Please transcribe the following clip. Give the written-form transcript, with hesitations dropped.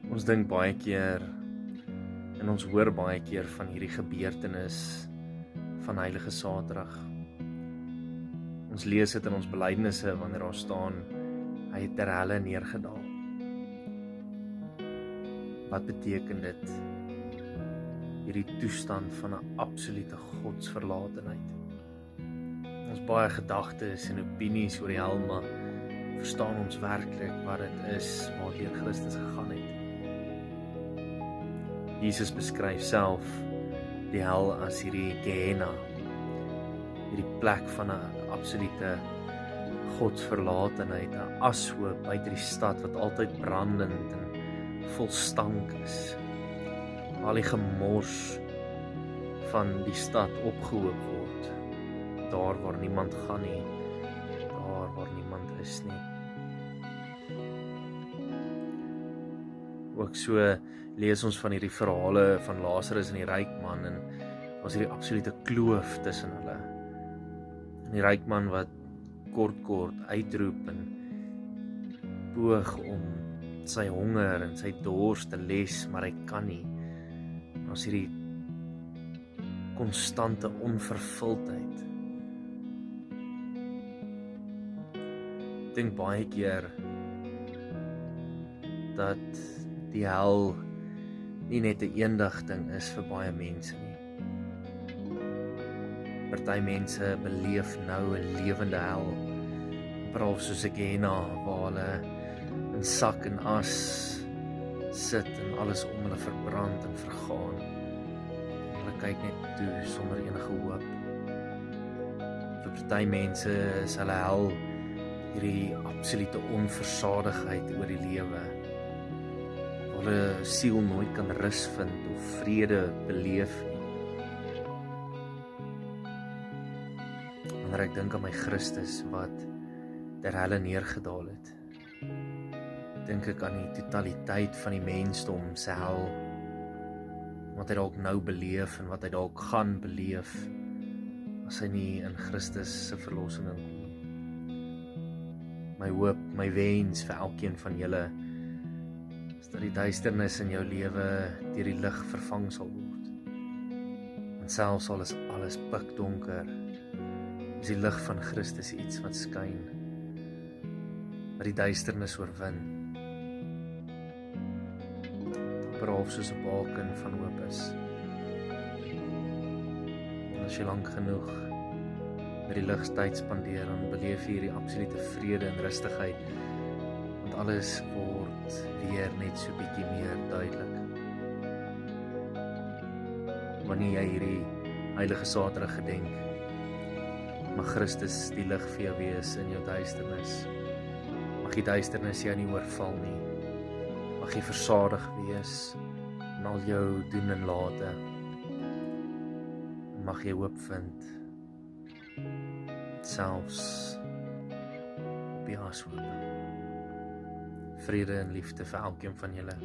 Ons dink baie keer en ons hoor baie keer van hierdie gebeurtenis van Heilige Saterdag. Ons lees dit in ons belydenisse wanneer daar staan, hy het ter helle neergedaal. Wat beteken dit? Hierdie toestand van 'n absolute godsverlatenheid. Ons baie gedagtes en opinies oor die hel, maar verstaan ons werklik wat dit is waardeur Christus gegaan het? Jesus beskryf self die hel as hierdie Gehenna, hierdie plek van 'n absolute godsverlatenheid, 'n ashoop buite die stad wat altyd brandend en vol stank is. Al die gemors van die stad opgehoop word, daar waar niemand gaan nie, daar waar niemand is nie. Ook so lees ons van hierdie verhale van Lazarus en die ryk man, en was hierdie absolute kloof tussen hulle. En die ryk man wat kort uitroep en poog om sy honger en sy dors te les, maar hy kan nie. Ons hierdie konstante onvervuldheid. Ek dink baie keer dat die hel nie net 'n eendag ding is vir baie mense nie. Party mense beleef nou 'n lewende hel, veral soos ek Gehenna, waar hulle in sak en as sit en alles om hulle verbrand en vergaan. Hulle kyk net toe sonder enige hoop. Vir party mense is hulle hel hierdie absolute onversadigheid oor die lewe, waar hulle siel nooit kan rus vind of vrede beleef nie. Wanneer ek dink aan my Christus wat ter helle neergedaal het, dink ek aan die totaliteit van die mensdom se hel, wat hy dalk nou beleef en wat hy dalk gaan beleef as hy nie in Christus se verlossing inkom. My hoop, my wens vir elkeen van julle is dat die duisternis in jou lewe deur die lig vervang sal word. En selfs al is alles pikdonker, is die lig van Christus iets wat skyn, wat die duisternis oorwin. Behalf soos 'n baken van hoop is. En as jy lank genoeg met die lig tyd spandeer, dan beleef jy hierdie absolute vrede en rustigheid, want alles word weer net so bietjie meer duidelik. Wanneer jy hierdie Heilige Saterdag gedenk, mag Christus die lig vir jou wees in jou duisternis. Mag die duisternis jou nie oorval nie. Mag jy versadig wees in al jou doen en late. Mag jy hoop vind, selfs op die ashoop. Vrede en liefde vir elkeen van julle.